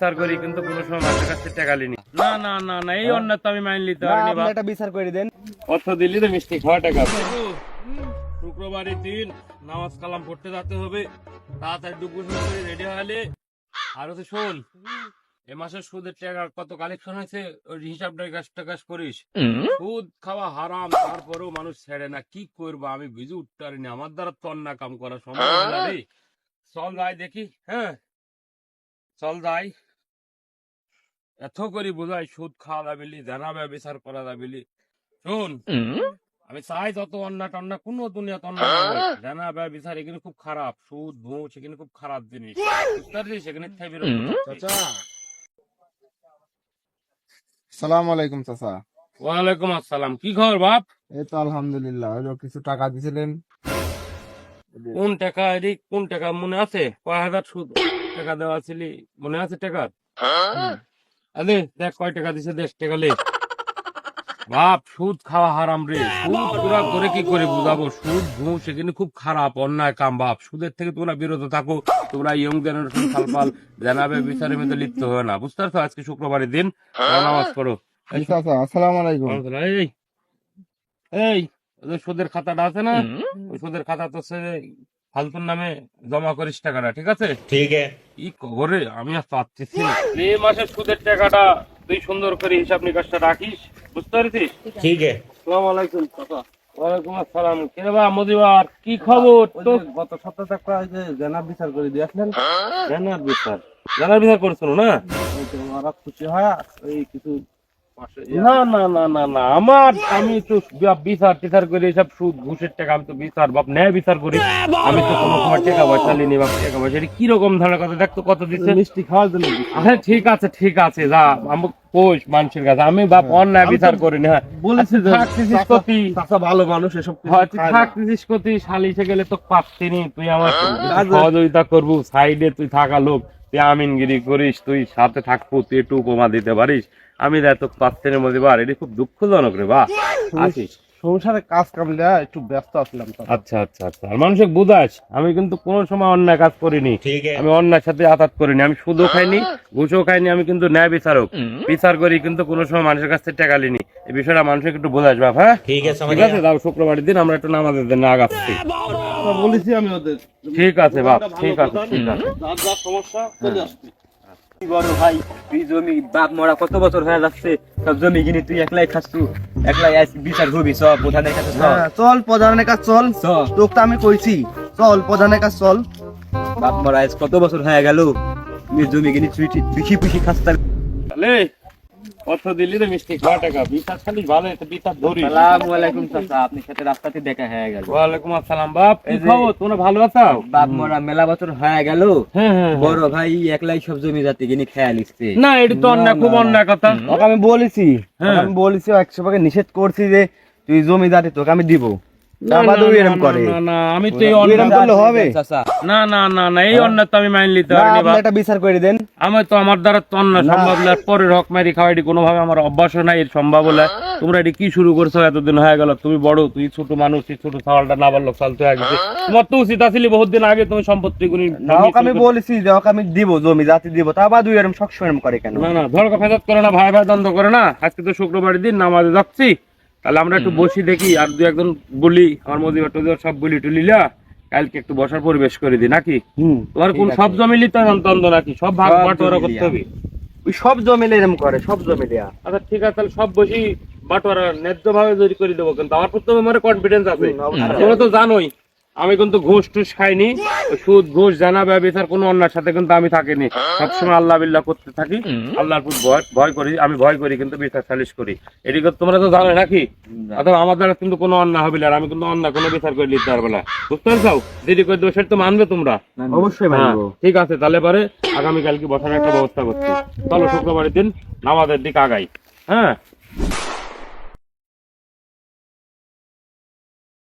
বিচার করি কিন্তু কোনো সময় মানুষের কাছে টাকা লিনি। না না না না, এই অন্যায় তো আমি মাইনে নিতে পারিনি। আপনি একটা বিচার করে দেন। অর্থ দিল্লি তো মিষ্টি খাওয়া টাকা। শুক্রবারের দিন নামাজ কালাম পড়তে যেতে হবে, তাড়াতাড়ি দুপুর করে রেডি হলে। আর হচ্ছে শোন, এ মাসের সুদের টাকা কত কালেকশন হয়েছে ওই হিসাবটা টাকাস করিস। সুদ খাওয়া হারাম, তারপরেও মানুষ ছেড়ে না। কি করবো, আমি বুঝে উঠতে পারিনি, আমার দ্বারা তো অন্য কাম করা সম্ভব না রে। চল যাই দেখি। হ্যাঁ চল যাই, এত করে বোঝাই সুদ খাওয়া যাবিলি, জানাবে বিচার করা যাবিলি। শোন, আমি চাই যত অন্যায় টন্যা কোন দুনিয়াতে অন্যায় জানাবে বিচার এখানে খুব খারাপ। সুদ ঘুষ এখানে খুব খারাপ জিনিস, বুঝতে পারছিস? সেখানে চাচা সালাম আলাইকুম। চাচা ওয়ালাইকুম আসসালাম। কি খবর বাপ? এই তো আলহামদুলিল্লাহ। ওই যে কিছু টাকা দিছিলেন। কোন টাকা এদিক, কোন টাকা মনে আছে? কয় হাজার সুদ টাকা দেওয়া ছিলি, মনে আছে টাকা? আরে দেখ কয় টাকা দিছে, দেখ টাকা লে। বাপ সুদ খাওয়া হারাম রে। সুদ তোরা করে কি করে বুঝাবো? সুদ ঘুষ এখানে খুব খারাপ অন্যায় কাম বাপ। সুদের থেকে তোমরা বিরত থাকো। তোমরা ইয়ং জেনারেশন ফালফাল জানাবে বিচারের মধ্যে লিপ্ত হবে না, বুঝতে পারছো? আজকে শুক্রবারের দিন নামাজ পড়ো। চাচা আসসালামু আলাইকুম। এই এই ওদের সুদের খাতাটা আছে না, ওই সুদের খাতা তো সে ফালতুর নামে জমা করিস টাকাটা, ঠিক আছে? ठीक है। কি করে আমি আর পাচ্ছি না। এই মাসের সুদের টাকাটা তুই সুন্দর করে হিসাব নিকাশটা রাখিস, বুঝতে পারছিস? ठीक है। আসসালামু আলাইকুম চাচা। ওয়ালাইকুম আসসালাম। কে বা মদিবার, কি খবর তো? গত সপ্তাহে তো একটা জেনার বিচার করে দিয়ে আসলেন। জানার বিচার, জানার বিচার করছিল না? ওরা খুশি হয় এই কিছু না না না না না, আমার আমি তো বিচার টিচার করে এসব সুদ ঘুষের টাকা আমি তো বিচার বাপ ন্যায় বিচার করি। আমি তো কোনো সময় টাকা পয়সা নিনি বাপ। টাকা পয়সা কি রকম ধরনের কথা দেখতো, কত দিচ্ছে মিষ্টি খাওয়ার জন্য। আরে ঠিক আছে ঠিক আছে, যা আমি কোষ মানুষের কাছে, আমি বাপ অন্যায় বিচার করিনি। হ্যাঁ বলেছি যে থাকতিস কতি, চাচা ভালো মানুষ, এসব কিছু হয়তো খায় না। থাকতিস কতি, সালিশে গেলে তো পাচ্ছিনি। তুই আমার সহযোগিতা করবো, সাইডে তুই থাকা লোক, তুই আমিনগিরি করিস, তুই সাথে থাকবো, তুই একটু উপমা দিতে পারিস। আমি দেখ তো পাচ্ছিনি মদিবার, এটা খুব দুঃখজনক রে বা। আসিস সংসারে কাজ কামলে একটু ব্যস্ত আসলাম। আচ্ছা আচ্ছা আচ্ছা, আর মানুষকে বুঝাস আমি কিন্তু কোনো সময় অন্যায় কাজ করিনি। ठीक है। আমি অন্যায়ের সাথে আঘাত করিনি, আমি সুদও খাইনি ঘুষও খাইনি। আমি কিন্তু ন্যায় বিচারক, বিচার করি কিন্তু কোনো সময় মানুষের কাছ থেকে টাকা লিনি। এই বিষয়টা মানুষকে একটু বোঝাস বাপ। হ্যাঁ ठीक है, समझ ঠিক আছে, गया। দাও শুক্রবারের দিন আমরা একটু নামাজের জন্য আগাচ্ছি। বলেছি আমি ওদের। ঠিক আছে বাপ, ঠিক আছে ঠিক আছে। যার যার সমস্যা চলে আসবে। কি বড় ভাই, তুই জমি বাপ মরা কত বছর হয়ে যাচ্ছে, সব জমি কিনে তুই একলাই খাচ্ছু, একলাই বিচার ঘুরবি সব প্রধানের কাছে সব। চল প্রধানের কাছে চল। চল। তোকে তো আমি কইছি চল প্রধানের কাছে চল। বাপ মরা আজ কত বছর হয়ে গেল, তুই জমি কিনে তুই পিছি পিছি খাচ্ছ। তাহলে অর্থ দিল্লি তো মিষ্টি খাওয়া টাকা, বিচার খালি ভালো হয়েছে, বিচার ধরি। আসসালামু আলাইকুম চাচা, আপনার সাথে রাস্তাতে দেখা হয়ে গেল। ওয়ালাইকুম আসসালাম বাপ, কি এই যে- খবর? তোমরা ভালো আছো? বাপ মরা মেলা বছর হয়ে গেল, হ্যাঁ হ্যাঁ বড় ভাই একলাই সব জমি জাতি কিনে খেয়াল লিখছে। না, এটা তো অন্যায়, খুব অন্যায় কথা। ওকে আমি বলেছি, হ্যাঁ। আমি বলেছি 100% নিষেধ করছি যে তুই জমি জাতি তোকে আমি দিব। না, বাবা না, তুই না, এরকম না, করে। না, না, আমি তো এই তুই অন্যায়, এরকম করলে হবে? চাচা না না না না, এই অন্যায় তো আমি মাইন নিতে না, পারিনি আপনি বাপ। একটা বিচার করে দেন। আমি তো আমার দ্বারা তো অন্যায় না। সম্ভব না। পরে রক মারি খাওয়া এটি কোনোভাবে আমার অভ্যাস নাই, এর সম্ভব হলে। তোমরা এটি কি শুরু করছো? এতদিন হয়ে গেল, তুমি বড়, তুই ছোট মানুষ, তুই ছোট সাওয়ালটা না পারলো চালতে হয়ে গেছে। তোমার তো উচিত আসলে বহুত দিন আগে তুমি সম্পত্তি গুলি। না ওকে আমি বলেছি যে ওকে আমি দিব, জমি জাতি দিব। তা বাদ তুই এরকম সবসময় এরকম করে কেন? না না, ধরকা ফেরত করে না, ভাই ভাই দ্বন্দ্ব করে না। আজকে তো শুক্রবারের দিন নামাজে যাচ্ছি, তাহলে আমরা একটু বসি দেখি, আর দু একজন বলি, আমার মদিবার টদিবার সব বলি টুলিলা, কালকে একটু বসার পরিবেশ করে দি নাকি? তোমার কোন সব জমি লিতে দ্বন্দ্ব নাকি? সব ভাগ সব বাটোয়ারা জমি করতে হবে? ওই সব জমিলে এরকম করে, সব জমিলে। আচ্ছা ঠিক আছে, তাহলে সব বসি বাটোয়ারা ন্যায্য ভাবে তৈরি করে দেবো। কিন্তু আমার প্রথমে আমার কনফিডেন্স আছে। আর তোমরা তো জানোই আমি কিন্তু ঘুষ টুস খাইনি, সুদ ঘুষ জানা ব্যবচার কোনো অন্যার সাথে কিন্তু আমি থাকিনি। সবসময় আল্লাহ বিল্লাহ করতে থাকি, আল্লাহর প্রতি ভয় করি, আমি ভয় করি কিন্তু বিচার সালিশ করি। এদিকে তোমরা তো জানো নাকি? অথবা আমার দ্বারা কিন্তু কোনো অন্যায় হবে না, আর আমি কিন্তু অন্যায় কোনো বিচার করে নিতে পারবো না, বুঝতে পারছো? যদি করে দোষের তো মানবে তোমরা। অবশ্যই হ্যাঁ, মানবো। ঠিক আছে, তাহলে পরে আগামীকালকে বসার একটা ব্যবস্থা করছি। চলো শুক্রবারের দিন নামাজের দিকে আগাই। হ্যাঁ